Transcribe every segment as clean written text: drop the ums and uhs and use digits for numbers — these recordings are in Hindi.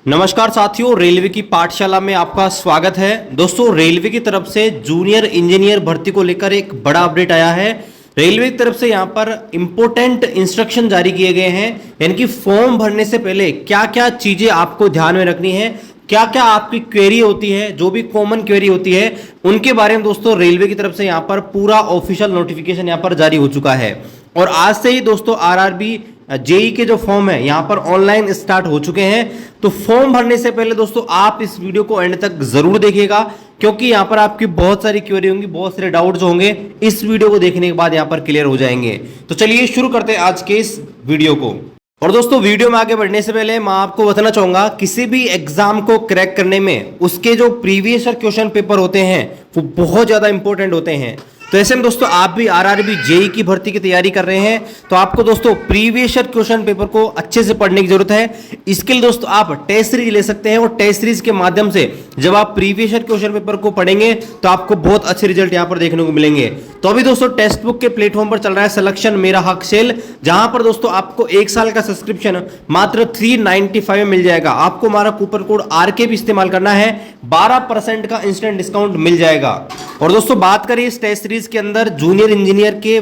नमस्कार साथियों, रेलवे की पाठशाला में आपका स्वागत है। दोस्तों, रेलवे की तरफ से जूनियर इंजीनियर भर्ती को लेकर एक बड़ा अपडेट आया है। रेलवे की तरफ से यहाँ पर इंपोर्टेंट इंस्ट्रक्शन जारी किए गए हैं, यानी कि फॉर्म भरने से पहले क्या क्या चीजें आपको ध्यान में रखनी है, क्या क्या आपकी क्वेरी होती है, जो भी कॉमन क्वेरी होती है उनके बारे में दोस्तों रेलवे की तरफ से यहाँ पर पूरा ऑफिशियल नोटिफिकेशन यहाँ पर जारी हो चुका है। और आज से ही दोस्तों आरआरबी जेई के जो फॉर्म है यहाँ पर ऑनलाइन स्टार्ट हो चुके हैं। तो फॉर्म भरने से पहले दोस्तों आप इस वीडियो को एंड तक जरूर देखिएगा, क्योंकि यहाँ पर आपकी बहुत सारी क्वेरी होंगी, बहुत सारे डाउट्स होंगे, इस वीडियो को देखने के बाद यहाँ पर क्लियर हो जाएंगे। तो चलिए शुरू करते हैं आज के इस वीडियो को। और दोस्तों, वीडियो में आगे बढ़ने से पहले मैं आपको बताना चाहूंगा, किसी भी एग्जाम को क्रैक करने में उसके जो प्रीवियस क्वेश्चन पेपर होते हैं वो बहुत ज्यादा इंपॉर्टेंट होते हैं। तो ऐसे में दोस्तों आप भी आरआरबी जेई की भर्ती की तैयारी कर रहे हैं तो आपको दोस्तों प्रीवियस क्वेश्चन पेपर को अच्छे से पढ़ने की जरूरत है। इसके लिए दोस्तों आप टेस्ट सीरीज ले सकते हैं, और टेस्ट सीरीज के माध्यम से जब आप प्रीवियस क्वेश्चन पेपर को पढ़ेंगे तो आपको बहुत अच्छे रिजल्ट यहां पर देखने को मिलेंगे। तो अभी दोस्तों टेक्स्ट बुक के प्लेटफॉर्म पर चल रहा है सिलेक्शन मेरा हक सेल, जहां पर दोस्तों आपको 1 साल का सब्सक्रिप्शन मात्र 395 में मिल जाएगा। आपको हमारा कूपन कोड आरके भी इस्तेमाल करना है, 12% का इंस्टेंट डिस्काउंट मिल जाएगा। और दोस्तों बात करें इस टेस्ट सीरीज के अंदर जूनियर इंजीनियर के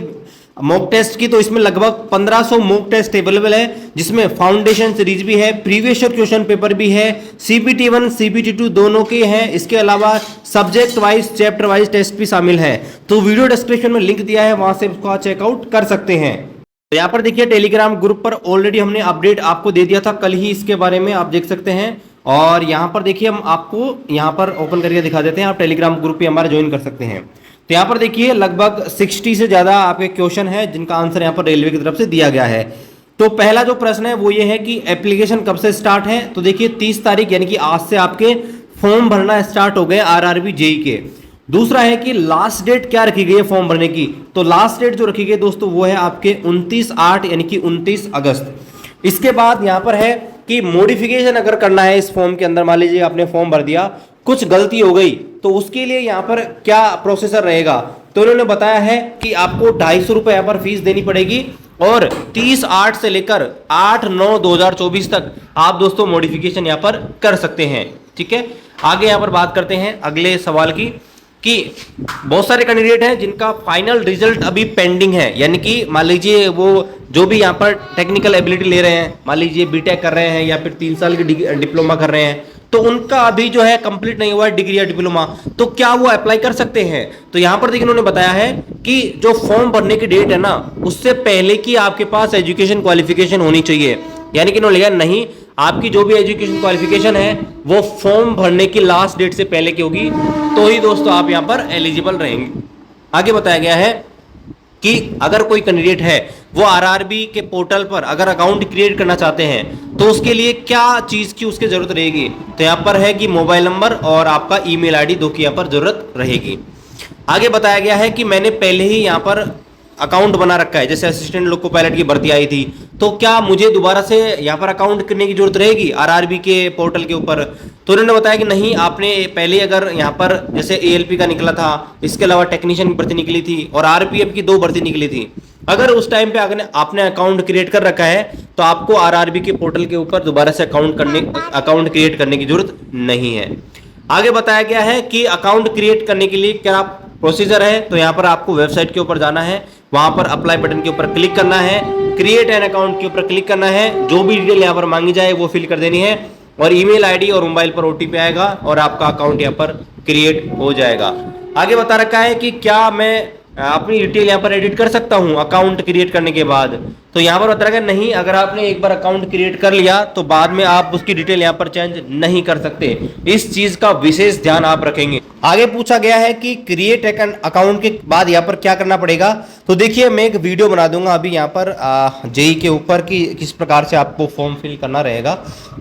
मॉक टेस्ट की, तो इसमें लगभग 1500 मॉक टेस्ट अवेलेबल है, जिसमें फाउंडेशन सीरीज भी है, प्रीवियस क्वेश्चन पेपर भी है, सीपीटी 1 सीपीटी 2 दोनों के हैं। इसके अलावा subject wise chapter wise test भी शामिल है। तो वीडियो डिस्क्रिप्शन में लिंक दिया है, वहां से उसको चेकआउट कर सकते हैं। तो यहाँ पर देखिए टेलीग्राम ग्रुप पर ऑलरेडी हमने अपडेट आपको दे दिया था कल ही, इसके बारे में आप देख सकते हैं। और यहाँ पर देखिए हम आपको यहाँ पर ओपन करके दिखा देते हैं, आप टेलीग्राम ग्रुप पे हमारा ज्वाइन कर सकते हैं। तो यहाँ पर देखिए लगभग 60 से ज्यादा आपके क्वेश्चन है जिनका आंसर यहाँ पर रेलवे की तरफ से दिया गया है। तो पहला जो प्रश्न है वो ये है कि एप्लीकेशन कब से स्टार्ट है। तो देखिए 30 तारीख यानी कि आज से आपके फॉर्म भरना स्टार्ट हो गए आरआरबी जेई के। दूसरा है कि लास्ट डेट क्या रखी गई है फॉर्म भरने की। तो लास्ट डेट जो रखी गई दोस्तों वो है आपके 29/8 यानी कि 29 अगस्त। इसके बाद यहाँ पर है कि मॉडिफिकेशन अगर करना है इस फॉर्म के अंदर, मान लीजिए आपने फॉर्म भर दिया, कुछ गलती हो गई, तो उसके लिए यहाँ पर क्या प्रोसेसर रहेगा। तो उन्होंने बताया है कि आपको 250 रुपए यहाँ पर फीस देनी पड़ेगी, और 30/8 से लेकर 8/9/2024 तक आप दोस्तों मॉडिफिकेशन यहाँ पर कर सकते हैं। ठीक है, आगे यहाँ पर बात करते हैं अगले सवाल की, कि बहुत सारे कैंडिडेट हैं जिनका फाइनल रिजल्ट अभी पेंडिंग है, यानी कि मान लीजिए वो जो भी यहाँ पर टेक्निकल एबिलिटी ले रहे हैं, मान लीजिए बीटेक कर रहे हैं या फिर 3 साल की डिप्लोमा कर रहे हैं, तो उनका अभी जो है कंप्लीट नहीं हुआ है डिग्री या डिप्लोमा, तो क्या वो अप्लाई कर सकते हैं। तो यहाँ पर देखिए उन्होंने बताया है कि जो फॉर्म भरने की डेट है ना, उससे पहले की आपके पास एजुकेशन क्वालिफिकेशन होनी चाहिए। यानी कि उन्होंने लिखा नहीं, आपकी जो भी एजुकेशन क्वालिफिकेशन है वो फॉर्म भरने की लास्ट डेट से पहले की होगी, तो ही दोस्तों आप यहाँ पर एलिजिबल रहेंगे। आगे बताया गया है कि अगर कोई कैंडिडेट है वो आरआरबी के पोर्टल पर अगर अकाउंट क्रिएट करना चाहते हैं तो उसके लिए क्या चीज की उसकी जरूरत रहेगी। तो यहाँ पर है कि मोबाइल नंबर और आपका ईमेल आईडी दो की यहाँ पर जरूरत रहेगी। आगे बताया गया है कि मैंने पहले ही यहाँ पर अकाउंट बना रखा है, जैसे असिस्टेंट लोग को पायलट की भर्ती आई थी, तो क्या मुझे दोबारा से यहाँ पर अकाउंट करने की जरूरत रहेगी आरआरबी के पोर्टल के ऊपर। तो उन्होंने बताया कि नहीं, आपने पहले अगर यहाँ पर जैसे एएलपी का निकला था, इसके अलावा टेक्नीशियन की भर्ती निकली थी और आरपीएफ की 2 भर्ती निकली थी, अगर उस टाइम पे अगर आपने अकाउंट क्रिएट कर रखा है तो आपको आरआरबी के पोर्टल के ऊपर दोबारा से अकाउंट क्रिएट करने की जरूरत नहीं है। आगे बताया गया है कि अकाउंट क्रिएट करने के लिए क्या प्रोसीजर है। तो यहाँ पर आपको वेबसाइट के ऊपर जाना है, वहां पर अप्लाई बटन के ऊपर क्लिक करना है, क्रिएट एन अकाउंट के ऊपर क्लिक करना है, जो भी डिटेल यहाँ पर मांगी जाए वो फिल कर देनी है, और ईमेल आईडी और मोबाइल पर ओटीपी आएगा और आपका अकाउंट यहाँ पर क्रिएट हो जाएगा। आगे बता रखा है कि क्या मैं अपनी डिटेल यहाँ पर एडिट कर सकता हूँ अकाउंट क्रिएट करने के बाद। तो यहाँ पर बता रखा है नहीं, अगर आपने एक बार अकाउंट क्रिएट कर लिया तो बाद में आप उसकी डिटेल यहाँ पर चेंज नहीं कर सकते। इस चीज का विशेष ध्यान आप रखेंगे। आगे पूछा गया है कि क्रिएट अकाउंट के बाद यहाँ पर क्या करना पड़ेगा। तो देखिए मैं एक वीडियो बना दूंगा अभी यहाँ पर जेई के ऊपर कि किस प्रकार से आपको फॉर्म फिल करना रहेगा,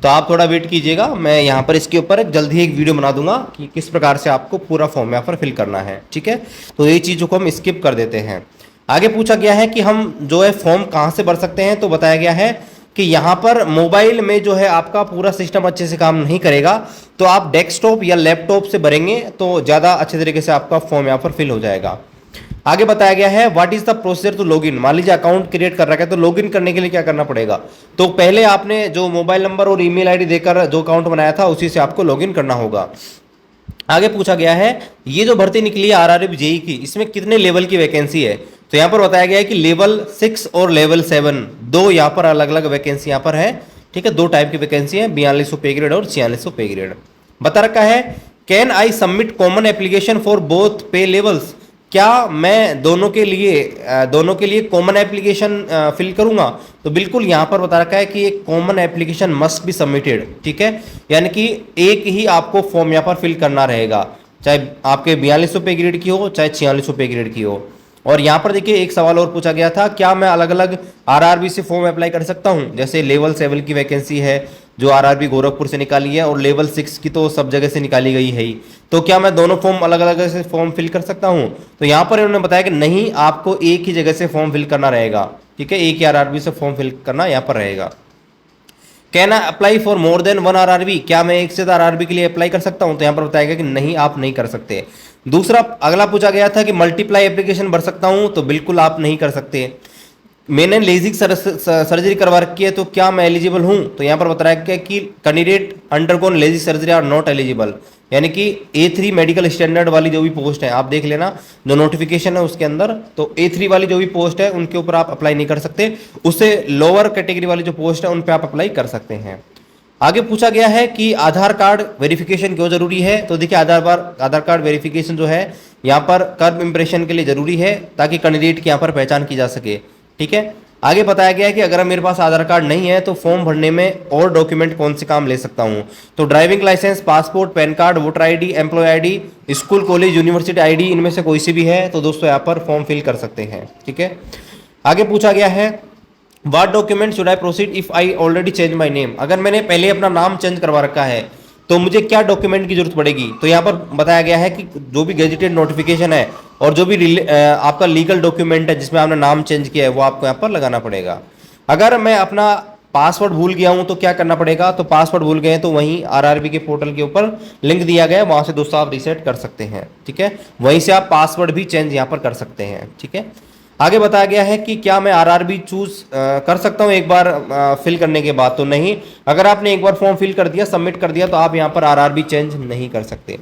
तो आप थोड़ा वेट कीजिएगा। मैं यहाँ पर इसके ऊपर जल्दी ही एक वीडियो बना दूंगा कि किस प्रकार से आपको पूरा फॉर्म यहाँ पर फिल करना है। ठीक है, तो ये चीज़ों को हम स्किप कर देते हैं। आगे पूछा गया है कि हम जो है फॉर्म कहाँ से भर सकते हैं। तो बताया गया है कि यहाँ पर मोबाइल में जो है आपका पूरा सिस्टम अच्छे से काम नहीं करेगा, तो आप डेस्कटॉप या लैपटॉप से भरेंगे तो ज़्यादा अच्छे तरीके से आपका फॉर्म यहाँ पर फिल हो जाएगा। आगे बताया गया है what is the procedure to login. मान लीजिए अकाउंट क्रिएट कर रखा है तो लॉगिन करने के लिए क्या करना पड़ेगा, तो पहले आपने जो मोबाइल नंबर और ईमेल आईडी देकर जो अकाउंट बनाया था उसी से आपको लॉगिन करना होगा। आगे पूछा गया है ये जो भर्ती निकली है आरआरबी जेई की, इसमें कितने लेवल की वैकेंसी है, तो यहां पर बताया गया है कि लेवल 6 और लेवल 7 दो यहां पर अलग अलग वैकेंसी यहां पर है। ठीक है, दो टाइप की वैकेंसी है, 4200 पे ग्रेड और 4600 पे ग्रेड। बता रखा है can I submit common application for both पे लेवल्स। क्या मैं दोनों के लिए कॉमन एप्लीकेशन फिल करूंगा, तो बिल्कुल यहां पर बता रखा है कि एक common application must be submitted. ठीक है, यानी कि एक ही आपको फॉर्म यहां पर फिल करना रहेगा, चाहे आपके 4200 पे ग्रेड की हो चाहे 4600 पे ग्रेड की हो। और यहाँ पर देखिए एक सवाल और पूछा गया था, क्या मैं अलग अलग आरआरबी से फॉर्म अप्लाई कर सकता हूँ, जैसे लेवल 7 की वैकेंसी है जो आरआरबी गोरखपुर से निकाली है और लेवल 6 की तो सब जगह से निकाली गई है ही, तो क्या मैं दोनों फॉर्म अलग अलग से फॉर्म फिल कर सकता हूँ, तो यहाँ पर इन्होंने बताया कि नहीं, आपको एक ही जगह से फॉर्म फिल करना रहेगा। ठीक है, एक ही आरआरबी से फॉर्म फिल करना यहाँ पर रहेगा। Can I apply for more than one RRB, क्या मैं एक से ज्यादा आरआरबी के लिए अप्लाई कर सकता हूं, तो यहां पर बताया गया कि नहीं, आप नहीं कर सकते। दूसरा अगला पूछा गया था कि मल्टीप्लाई एप्लीकेशन भर सकता हूं, तो बिल्कुल आप नहीं कर सकते। मैंने लेजिक सर्जरी करवा रखी है तो क्या मैं एलिजिबल हूं, तो यहां पर बताया गया कि candidate undergone LASIK surgery are not eligible, यानी कि A3 मेडिकल स्टैंडर्ड वाली जो भी पोस्ट है आप देख लेना जो नोटिफिकेशन है उसके अंदर, तो A3 वाली जो भी पोस्ट है उनके ऊपर आप अप्लाई नहीं कर सकते, उससे लोअर कैटेगरी वाली जो पोस्ट है उन पे आप अप्लाई कर सकते हैं। आगे पूछा गया है कि आधार कार्ड वेरिफिकेशन क्यों जरूरी है, तो देखिए आधार कार्ड वेरिफिकेशन जो है यहाँ पर कर्व इंप्रेशन के लिए जरूरी है ताकि कैंडिडेट की यहाँ पर पहचान की जा सके। ठीक है, आगे बताया गया है कि अगर मेरे पास आधार कार्ड नहीं है तो फॉर्म भरने में और डॉक्यूमेंट कौन से काम ले सकता हूं, तो driving licence, passport, PAN card, voter ID, employ ID, school college university ID, इनमें से कोई सी भी है तो दोस्तों यहाँ पर फॉर्म फिल कर सकते हैं। ठीक है, आगे पूछा गया है what document should I proceed if I already change my name, अगर मैंने पहले अपना नाम चेंज करवा रखा है तो मुझे क्या डॉक्यूमेंट की जरूरत पड़ेगी, तो यहाँ पर बताया गया है कि जो भी गेजेटेड नोटिफिकेशन है और जो भी आपका लीगल डॉक्यूमेंट है जिसमें आपने नाम चेंज किया है वो आपको यहाँ पर लगाना पड़ेगा। अगर मैं अपना पासवर्ड भूल गया हूं तो क्या करना पड़ेगा, तो पासवर्ड भूल गए तो वहीं आरआरबी के पोर्टल के ऊपर लिंक दिया गया है, वहां से दोस्तों आप रीसेट कर सकते हैं। ठीक है, वहीं से आप पासवर्ड भी चेंज यहाँ पर कर सकते हैं। ठीक है, आगे बताया गया है कि क्या मैं आरआरबी चूज कर सकता हूं एक बार फिल करने के बाद, तो नहीं, अगर आपने एक बार फॉर्म फिल कर दिया, सबमिट कर दिया, तो आप यहाँ पर आरआरबी चेंज नहीं कर सकते।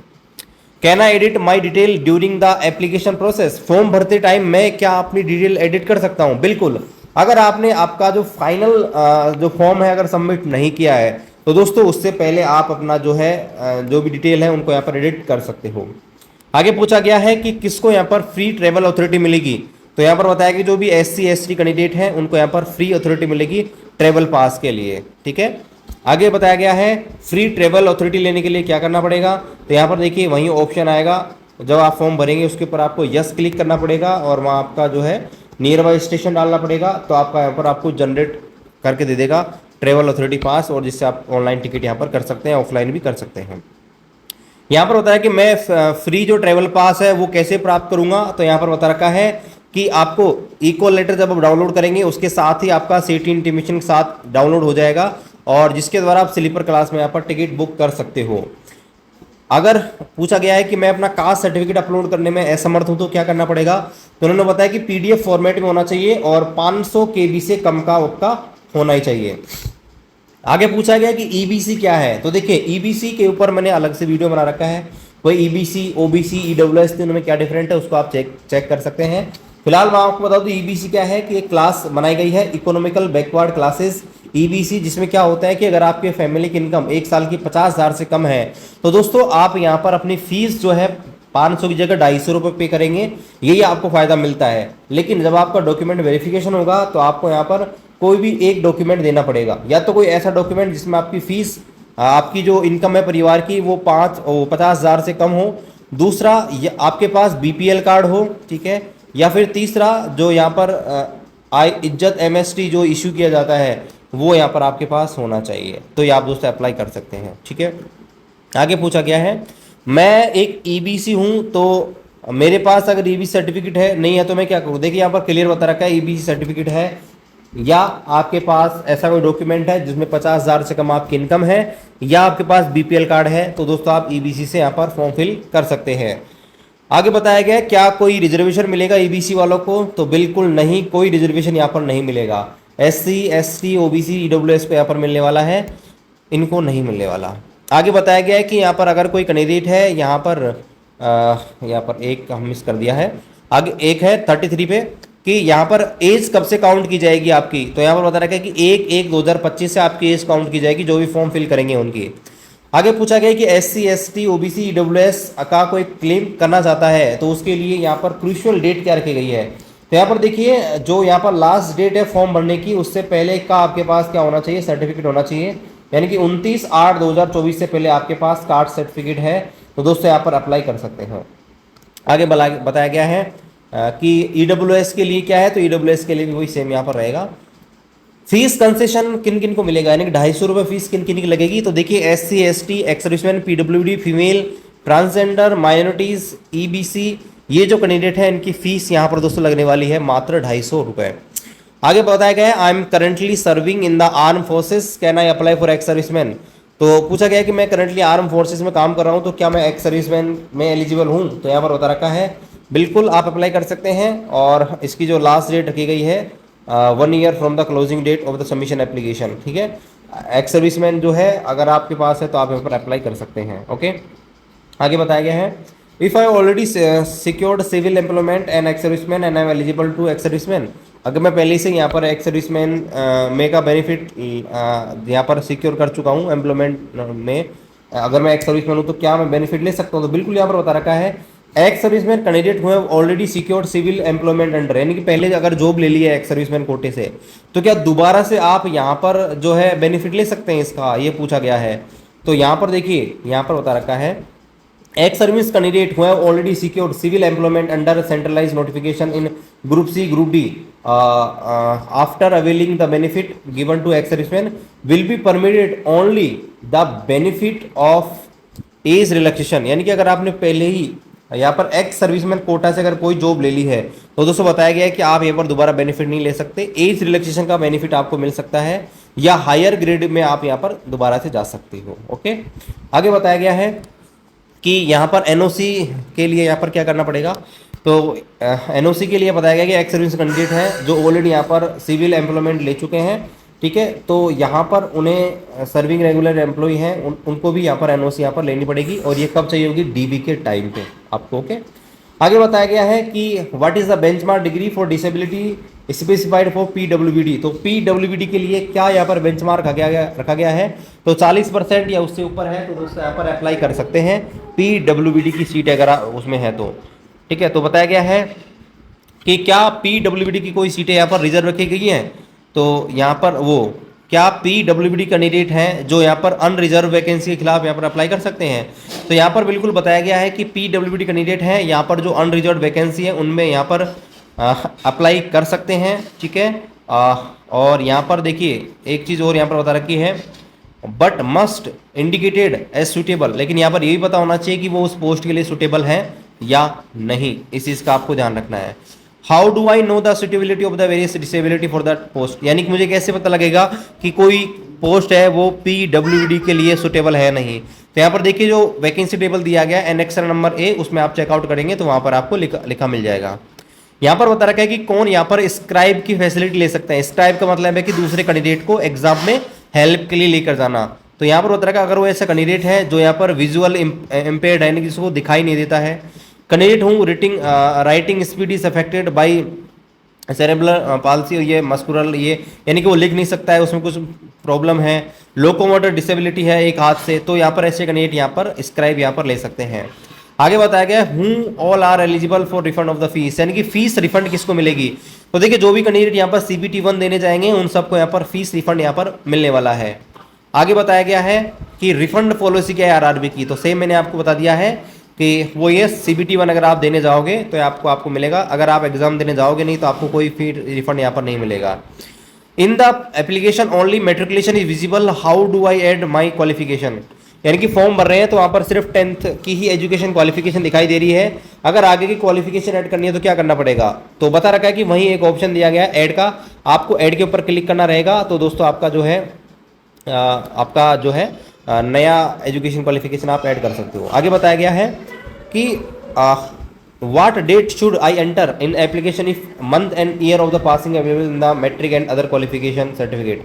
Can I edit my detail during the application process, form भरते टाइम मैं क्या अपनी डिटेल एडिट कर सकता हूं, बिल्कुल। अगर आपने आपका जो फाइनल जो फॉर्म है अगर सबमिट नहीं किया है तो दोस्तों उससे पहले आप अपना जो है जो भी डिटेल है उनको यहाँ पर एडिट कर सकते हो। आगे पूछा गया है कि किसको यहाँ पर फ्री ट्रेवल अथॉरिटी मिलेगी, तो यहाँ पर बताया कि जो भी SC ST कैंडिडेट हैं उनको यहाँ पर फ्री अथॉरिटी मिलेगी ट्रेवल पास के लिए। ठीक है, आगे बताया गया है फ्री ट्रेवल अथॉरिटी लेने के लिए क्या करना पड़ेगा, तो यहाँ पर देखिए वहीं ऑप्शन आएगा, जब आप फॉर्म भरेंगे उसके ऊपर आपको यस क्लिक करना पड़ेगा और वहाँ आपका जो है नियर बाय स्टेशन डालना पड़ेगा, तो आपका यहाँ पर आपको जनरेट करके दे देगा ट्रेवल अथॉरिटी पास, और जिससे आप ऑनलाइन टिकट यहाँ पर कर सकते हैं, ऑफलाइन भी कर सकते हैं। यहाँ पर बताया कि मैं फ्री जो ट्रेवल पास है वो कैसे प्राप्त करूंगा, तो यहाँ पर बता रखा है कि आपको इक्वल लेटर जब आप डाउनलोड करेंगे उसके साथ ही आपका सीटी इंटीमेशन के साथ डाउनलोड हो जाएगा, और जिसके द्वारा आप स्लीपर क्लास में यहाँ पर टिकट बुक कर सकते हो। अगर पूछा गया है कि मैं अपना कास्ट सर्टिफिकेट अपलोड करने में असमर्थ हूं तो क्या करना पड़ेगा, तो उन्होंने बताया कि PDF फॉर्मेट में होना चाहिए और 500 KB से कम का आपका होना ही चाहिए। आगे पूछा गया कि EBC क्या है, तो देखिए EBC के ऊपर मैंने अलग से वीडियो बना रखा है, कोई EBC, OBC, EWS तीनों में क्या डिफरेंट है उसको आप चेक कर सकते हैं। फिलहाल मैं आपको बता दूं EBC क्या है कि एक क्लास बनाई गई है इकोनॉमिकल बैकवर्ड क्लासेस EBC, जिसमें क्या होता है कि अगर आपके फैमिली की इनकम एक साल की 50,000 से कम है तो दोस्तों आप यहाँ पर अपनी फीस जो है 500 की जगह 250 रुपये पे करेंगे, यही आपको फायदा मिलता है। लेकिन जब आपका डॉक्यूमेंट वेरिफिकेशन होगा तो आपको यहाँ पर कोई भी एक डॉक्यूमेंट देना पड़ेगा, या तो कोई ऐसा डॉक्यूमेंट जिसमें आपकी फीस आपकी जो इनकम है परिवार की वो 50,000 से कम हो, दूसरा आपके पास BPL कार्ड हो, ठीक है, या फिर तीसरा जो यहाँ पर इज्जत MST जो इशू किया जाता है वो यहाँ पर आपके पास होना चाहिए, तो ये आप दोस्तों अप्लाई कर सकते हैं। ठीक है, आगे पूछा गया है मैं एक EBC हूँ तो मेरे पास अगर EBC सर्टिफिकेट है नहीं है तो मैं क्या करूँ, देखिए यहाँ पर क्लियर बता रखा है EBC सर्टिफिकेट है या आपके पास ऐसा कोई डॉक्यूमेंट है जिसमें 50,000 से कम आपकी इनकम है या आपके पास BPL कार्ड है, तो दोस्तों आप EBC से यहाँ पर फॉर्म फिल कर सकते हैं। आगे बताया गया है क्या कोई रिजर्वेशन मिलेगा ईबीसी वालों को, तो बिल्कुल नहीं, कोई रिजर्वेशन यहाँ पर नहीं मिलेगा। एससी, एसटी, ओबीसी, ईडब्ल्यूएस को यहाँ पर मिलने वाला है, इनको नहीं मिलने वाला। आगे बताया गया है कि यहाँ पर अगर कोई कैंडिडेट है यहाँ पर एक हम मिस कर दिया है, आगे एक है 33 पे कि यहाँ पर एज कब से काउंट की जाएगी आपकी, तो यहाँ पर बता रखा है कि 1/1/2025 से आपकी एज काउंट की जाएगी जो भी फॉर्म फिल करेंगे उनकी। आगे पूछा गया कि एससी, एसटी, ओबीसी, ईडब्ल्यूएस का कोई क्लेम करना चाहता है तो उसके लिए यहाँ पर क्रूशियल डेट क्या रखी गई है, तो यहाँ पर देखिए जो यहाँ पर लास्ट डेट है फॉर्म भरने की, उससे पहले का आपके पास क्या होना चाहिए, सर्टिफिकेट होना चाहिए, यानी कि 29/8/2024 से पहले आपके पास कास्ट सर्टिफिकेट है, तो दोस्तों यहाँ पर अप्लाई कर सकते हैं। आगे बताया गया है कि ईडब्ल्यूएस के लिए क्या है, तो ईडब्ल्यूएस के लिए भी वही सेम यहाँ पर रहेगा। फीस कंसेशन किन किन को मिलेगा, यानी कि 250 रुपये फीस किन किन की लगेगी, तो देखिए SC, ST, ex serviceman, PWD, female, transgender, minorities, EBC, ये जो कैंडिडेट है इनकी फीस यहाँ पर दोस्तों लगने वाली है मात्र 250 रुपये। आगे बताया गया है I am currently serving in the arm forces, can I apply for ex serviceman, तो पूछा गया कि मैं करंटली आर्म फोर्सेस में काम कर रहा हूं तो क्या मैं एक्स सर्विसमैन में एलिजिबल हूं, तो यहाँ पर बता रखा है बिल्कुल आप अप्लाई कर सकते हैं। और इसकी जो लास्ट डेट रखी गई है 1 year from the closing date of the submission application, ठीक है। एक्स सर्विसमैन जो है अगर आपके पास है तो आप यहाँ पर अप्लाई कर सकते हैं, ओके। आगे बताया गया है if I already secured civil employment and ex serviceman and I am eligible to ex serviceman, अगर मैं पहले से यहाँ पर एक्स सर्विसमैन में का बेनिफिट यहाँ पर सिक्योर कर चुका हूँ एम्प्लॉयमेंट में, अगर मैं एक्स सर्विसमैन हूँ तो क्या मैं बेनिफिट ले सकता हूँ, तो बिल्कुल यहाँ पर बता रखा है एक्स सर्विसमैन कैंडिडेट हुए already secured civil employment under, यानी कि पहले अगर जॉब ले ली है एक्स सर्विसमैन कोटे से तो क्या दोबारा से आप यहाँ पर जो है बेनिफिट ले सकते हैं इसका, ये पूछा गया है। तो यहाँ पर देखिए यहाँ पर बता रखा है एक्स सर्विस कैंडिडेट हुए already secured civil employment under centralise notification in group C, group D after availing the benefit given to ex serviceman will be permitted only the benefit of age relaxation, यानी कि अगर आपने पहले ही यहाँ पर एक्स सर्विसमैन कोटा से अगर कोई जॉब ले ली है तो दोस्तों बताया गया है कि आप यहाँ पर दोबारा बेनिफिट नहीं ले सकते, एज रिलैक्सेशन का बेनिफिट आपको मिल सकता है या हायर ग्रेड में आप यहाँ पर दोबारा से जा सकते हो, ओके। आगे बताया गया है कि यहाँ पर एनओसी के लिए यहाँ पर क्या करना पड़ेगा, तो एनओसी के लिए बताया गया कि एक्स सर्विस कैंडिडेट है जो ऑलरेडी यहाँ पर सिविल एम्प्लॉयमेंट ले चुके हैं, ठीक है, तो यहाँ पर उन्हें सर्विंग रेगुलर एम्प्लॉय हैं उनको भी यहाँ पर एनओसी यहाँ पर लेनी पड़ेगी और ये कब चाहिए होगी, डीबी के टाइम पे आपको, ओके। आगे बताया गया है कि what is the benchmark degree for disability specified for PWBD, तो पीडब्ल्यूबीडी के लिए क्या यहाँ पर बेंचमार्क रखा गया है, तो 40% या उससे ऊपर है तो दोस्तों यहाँ पर अप्लाई कर सकते हैं पीडब्ल्यूबीडी की सीट अगर उसमें है तो, ठीक है। तो बताया गया है कि क्या पीडब्ल्यूबीडी की कोई सीटें यहाँ पर रिजर्व रखी गई हैं, तो यहाँ पर वो क्या पीडब्ल्यूबीडी कैंडिडेट हैं जो यहाँ पर अनरिजर्व वैकेंसी के खिलाफ यहाँ पर अप्लाई कर सकते हैं, तो यहाँ पर बिल्कुल बताया गया है कि पीडब्ल्यूबीडी कैंडिडेट हैं यहाँ पर जो अनरिजर्व वैकेंसी है उनमें यहाँ पर अप्लाई कर सकते हैं, ठीक है। और यहाँ पर देखिए एक चीज़ और यहाँ पर बता रखी है but must indicated as suitable, लेकिन यहाँ पर ये भी पता होना चाहिए कि वो उस पोस्ट के लिए सुटेबल है या नहीं, इस चीज़ का आपको ध्यान रखना है। How do I know the suitability of the various disability for that post, यानी कि मुझे कैसे पता लगेगा कि कोई पोस्ट है वो पीडब्ल्यूडी के लिए सुटेबल है नहीं, तो यहाँ पर देखिए जो वैकेंसी टेबल दिया गया एनेक्सर नंबर ए उसमें आप चेकआउट करेंगे तो वहाँ पर आपको लिखा मिल जाएगा। यहाँ पर बता रखा है कि कौन यहाँ पर स्क्राइब की फैसिलिटी ले सकते हैं, स्क्राइब का मतलब है कि दूसरे कैंडिडेट को एग्जाम में हेल्प के लिए लेकर जाना, तो यहाँ पर बता रखा है अगर वो ऐसा कैंडिडेट है जो यहाँ पर विजुअल इम्पेयर्ड है, जिसको दिखाई नहीं देता है, कैंडिडेट हूँ writing speed is affected by cerebral palsy, ये मस्कुरल ये यानी कि वो लिख नहीं सकता है, उसमें कुछ प्रॉब्लम है, लोकोमोटर डिसेबिलिटी है एक हाथ से, तो यहाँ पर ऐसे कैंडिडेट यहाँ पर स्क्राइब यहाँ पर ले सकते हैं। आगे बताया गया हूँ all are eligible for refund of the fees, यानी कि फीस रिफंड किसको मिलेगी, तो देखिए जो भी कैंडिडेट यहाँ पर CPT 1 देने जाएंगे उन सबको यहाँ पर फीस रिफंड यहाँ पर मिलने वाला है। आगे बताया गया है कि रिफंड पॉलिसी क्या है RRB की, तो सेम मैंने आपको बता दिया है कि वो ये CPT 1 अगर आप देने जाओगे तो आपको मिलेगा, अगर आप एग्जाम देने जाओगे नहीं तो आपको कोई फी रिफंड यहाँ पर नहीं मिलेगा। In the application only matriculation is visible, how do I add my qualification, यानी कि फॉर्म भर रहे हैं तो वहाँ पर सिर्फ 10th की ही एजुकेशन क्वालिफिकेशन दिखाई दे रही है, अगर आगे की क्वालिफिकेशन ऐड करनी है तो क्या करना पड़ेगा, तो बता रखा है कि वहीं एक ऑप्शन दिया गया है ऐड का, आपको ऐड के ऊपर क्लिक करना रहेगा, तो दोस्तों आपका जो है नया एजुकेशन क्वालिफिकेशन आप ऐड कर सकते हो। आगे बताया गया है कि What date should I enter in application if month and year of the passing available in the metric and other qualification certificate?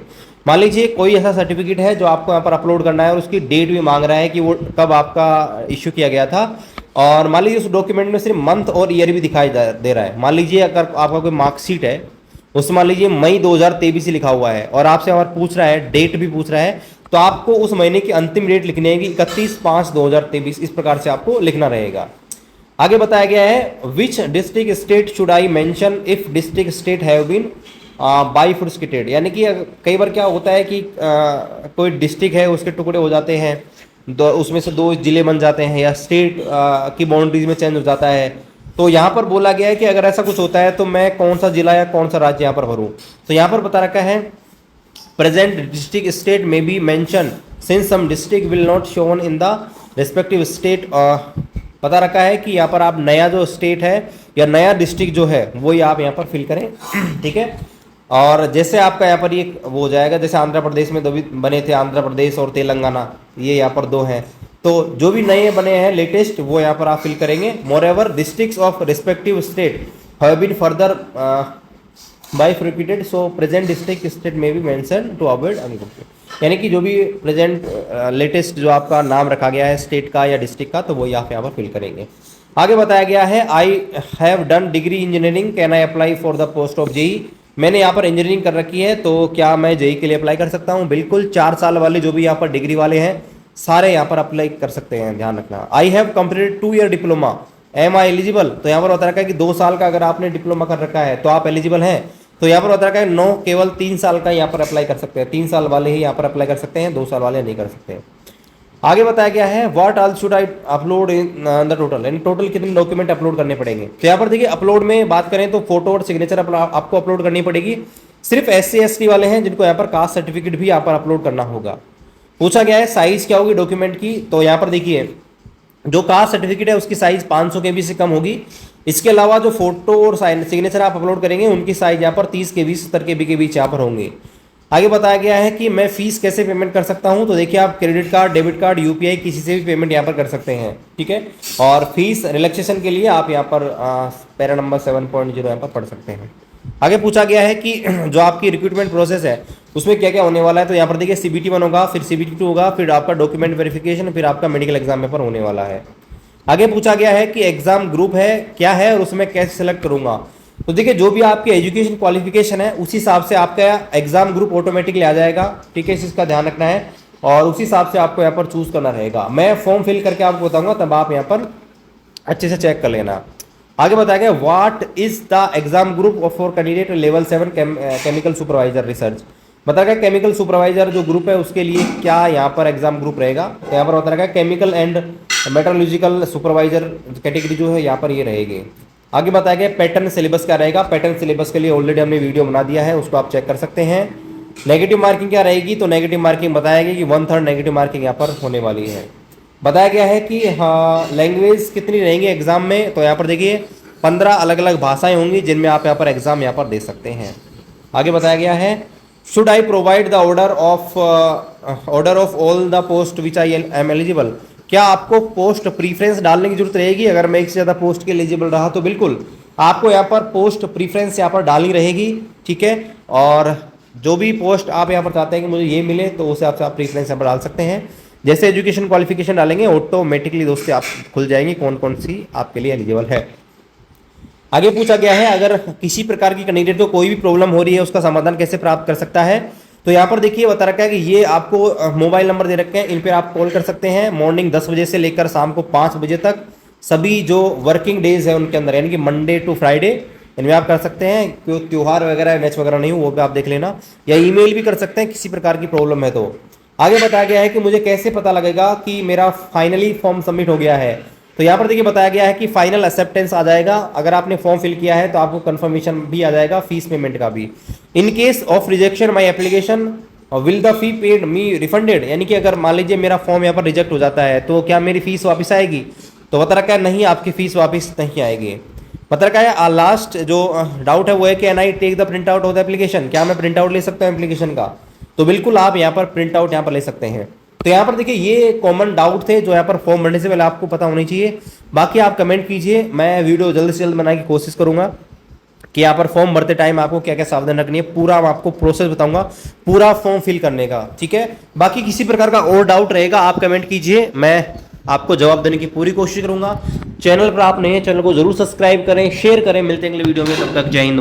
मान लीजिए कोई ऐसा सर्टिफिकेट है जो आपको यहाँ पर अपलोड करना है और उसकी डेट भी मांग रहा है कि वो कब आपका इश्यू किया गया था, और मान लीजिए उस डॉक्यूमेंट में सिर्फ मंथ और ईयर भी दिखाई दे रहा है। मान लीजिए अगर आपका कोई मार्कशीट है उसमें मान लीजिए मई 2023 लिखा हुआ है और आपसे हमारा पूछ रहा है, डेट भी पूछ रहा है, तो आपको उस महीने की अंतिम डेट लिखनी है कि 31/5/2023, इस प्रकार से आपको लिखना रहेगा। आगे बताया गया है which district state should I mention if district state have been bifurcated, यानी कि कई बार क्या होता है कि कोई डिस्ट्रिक्ट है उसके टुकड़े हो जाते हैं, उसमें से 2 जिले बन जाते हैं या स्टेट की बाउंड्रीज में चेंज हो जाता है। तो यहाँ पर बोला गया है कि अगर ऐसा कुछ होता है तो मैं कौन सा जिला या कौन सा राज्य यहाँ पर भरूँ। तो यहाँ पर बता रखा है प्रेजेंट डिस्ट्रिक्ट स्टेट में be mention since some district will not shown in the respective state. बता रखा है कि यहाँ पर आप नया जो स्टेट है या नया डिस्ट्रिक्ट जो है वही आप यहाँ पर फिल करें, ठीक है। और जैसे आपका यहाँ पर ये वो हो जाएगा, जैसे आंध्र प्रदेश में 2 भी बने थे, आंध्र प्रदेश और तेलंगाना, ये यहाँ पर 2 हैं, तो जो भी नए बने हैं लेटेस्ट वो यहाँ पर आप फिल करेंगे। Moreover districts of respective state have been further bifurcated so present district state में भी मेंशन टू अवॉइड अनकंफ्यूजन, यानी कि जो भी प्रेजेंट लेटेस्ट जो आपका नाम रखा गया है स्टेट का या डिस्ट्रिक्ट का, तो वो आप यहाँ पर फिल करेंगे। आगे बताया गया है I have done degree engineering can I apply for the post of JE, मैंने यहाँ पर इंजीनियरिंग कर रखी है तो क्या मैं जेई के लिए अप्लाई कर सकता हूँ? बिल्कुल, 4 साल वाले जो भी यहाँ पर डिग्री वाले हैं सारे यहाँ पर अप्लाई कर सकते हैं, ध्यान रखना। I have completed 2 year diploma am I eligible, तो यहाँ पर बता रखा है कि 2 साल का अगर आपने डिप्लोमा कर रखा है तो आप एलिजिबल हैं। तो यहाँ पर बता रखा है नो, केवल 3 साल का यहाँ पर अप्लाई कर सकते हैं, 3 साल वाले ही यहाँ पर अप्लाई कर सकते हैं, 2 साल वाले नहीं कर सकते हैं। आगे बताया गया है what all should I upload in the total, यानी टोटल कितने डॉक्यूमेंट अपलोड करने पड़ेंगे। तो यहाँ पर देखिए अपलोड में बात करें तो फोटो और सिग्नेचर आपको अपलोड करनी पड़ेगी। सिर्फ SC ST वाले हैं जिनको यहाँ पर कास्ट सर्टिफिकेट भी यहाँ पर अपलोड करना होगा। पूछा गया है साइज क्या होगी डॉक्यूमेंट की, तो यहाँ पर देखिए जो कास्ट सर्टिफिकेट है उसकी साइज 500 KB से कम होगी। इसके अलावा जो फोटो और सिग्नेचर आप अपलोड करेंगे उनकी साइज यहाँ पर 30 KB से 70 KB के बीच यहाँ पर होंगे। आगे बताया गया है कि मैं फीस कैसे पेमेंट कर सकता हूं, तो देखिए आप credit card, debit card, UPI किसी से भी पेमेंट यहाँ पर कर सकते हैं, ठीक है। और फीस रिलैक्सेशन के लिए आप यहाँ पर पैरा नंबर 7.0 यहाँ पर पढ़ सकते हैं। आगे पूछा गया है कि जो आपकी रिक्रूटमेंट प्रोसेस है उसमें क्या क्या होने वाला है, तो यहाँ पर देखिए CBT 1 होगा, फिर CBT 2 होगा, फिर आपका डॉक्यूमेंट वेरिफिकेशन, फिर आपका मेडिकल एग्जाम पेपर होने वाला है। आगे पूछा गया है कि एग्जाम ग्रुप है क्या है और उसमें कैसे सेलेक्ट करूंगा, तो देखिए जो भी आपकी एजुकेशन क्वालिफिकेशन है उसी हिसाब से आपका एग्जाम ग्रुप ऑटोमेटिकली आ जाएगा, ठीक है, इस चीज़ का ध्यान रखना है और उसी हिसाब से आपको यहाँ पर चूज करना रहेगा। मैं फॉर्म फिल करके आपको बताऊंगा तब आप यहाँ पर अच्छे से चेक कर लेना। आगे बताया गया what is the exam group for candidate level 7 chemical supervisor research, बताया गया केमिकल सुपरवाइजर जो ग्रुप है उसके लिए क्या यहाँ पर एग्जाम ग्रुप रहेगा। तो यहाँ पर बताया गया chemical and metrological supervisor category जो है यहाँ पर ये रहेगी। आगे बताया गया पैटर्न सिलेबस क्या रहेगा, पैटर्न सिलेबस के लिए ऑलरेडी हमने वीडियो बना दिया है, उसको आप चेक कर सकते हैं। नेगेटिव मार्किंग क्या रहेगी, तो नेगेटिव मार्किंग बताया गया कि 1/3 नेगेटिव मार्किंग यहाँ पर होने वाली है। बताया गया है कि हाँ लैंग्वेज कितनी रहेंगी एग्जाम में, तो यहाँ पर देखिए 15 अलग अलग भाषाएं होंगी जिनमें आप यहाँ पर एग्जाम यहाँ पर दे सकते हैं। आगे बताया गया है should I provide the order of all the post which I am eligible, क्या आपको पोस्ट प्रीफरेंस डालने की जरूरत रहेगी। अगर मैं एक से ज़्यादा पोस्ट के एलिजिबल रहा तो बिल्कुल आपको यहाँ पर पोस्ट प्रीफरेंस यहाँ पर डालनी रहेगी, ठीक है। और जो भी पोस्ट आप यहाँ पर चाहते हैं कि मुझे ये मिले तो उसे आप प्रीफरेंस यहाँ पर डाल सकते हैं। जैसे एजुकेशन क्वालिफिकेशन डालेंगे ऑटोमेटिकली दोस्तों आप खुल जाएंगी कौन कौन सी आपके लिए एलिजिबल है। आगे पूछा गया है अगर किसी प्रकार की कैंडिडेट को कोई भी प्रॉब्लम हो रही है उसका समाधान कैसे प्राप्त कर सकता है, तो यहाँ पर देखिए बता रखा है कि ये आपको मोबाइल नंबर दे रखे हैं, इन पे आप कॉल कर सकते हैं मॉर्निंग 10 बजे से लेकर शाम को 5 बजे तक, सभी जो वर्किंग डेज है उनके अंदर, यानी कि मंडे टू फ्राइडे इनमें आप कर सकते हैं। क्यों त्योहार वगैरह मैच वगैरह नहीं हो वो भी आप देख लेना, या ईमेल भी कर सकते हैं किसी प्रकार की प्रॉब्लम है तो। आगे बताया गया है कि मुझे कैसे पता लगेगा कि मेरा फाइनली फॉर्म सबमिट हो गया है, तो यहाँ पर देखिए बताया गया है कि फाइनल एक्सेप्टेंस आ जाएगा, अगर आपने फॉर्म फिल किया है तो आपको कंफर्मेशन भी आ जाएगा फीस पेमेंट का भी। In case of rejection my application will the fee paid me refunded, यानी कि अगर मान लीजिए मेरा फॉर्म यहाँ पर रिजेक्ट हो जाता है तो क्या मेरी फीस वापस आएगी, तो बता रखा है नहीं आपकी फीस वापस नहीं आएगी। बता रखा है लास्ट जो डाउट है वो है कि an I take the print out of the application, क्या मैं प्रिंट आउट ले सकता हूँ एप्लीकेशन का, तो बिल्कुल आप यहाँ पर प्रिंट आउट यहाँ पर ले सकते हैं। तो यहाँ पर देखिए ये कॉमन डाउट थे जो यहाँ पर फॉर्म भरने से पहले आपको पता होनी चाहिए। बाकी आप कमेंट कीजिए, मैं वीडियो जल्द से जल्द बनाने की कोशिश करूंगा कि यहाँ पर फॉर्म भरते टाइम आपको क्या क्या सावधान रखनी है, पूरा मैं आपको प्रोसेस बताऊंगा पूरा फॉर्म फिल करने का, ठीक है। बाकी किसी प्रकार का और डाउट रहेगा आप कमेंट कीजिए, मैं आपको जवाब देने की पूरी कोशिश करूंगा। चैनल पर आप नए हैं, चैनल को जरूर सब्सक्राइब करें, शेयर करें। मिलते हैं अगले वीडियो में, तब तक जय हिंद।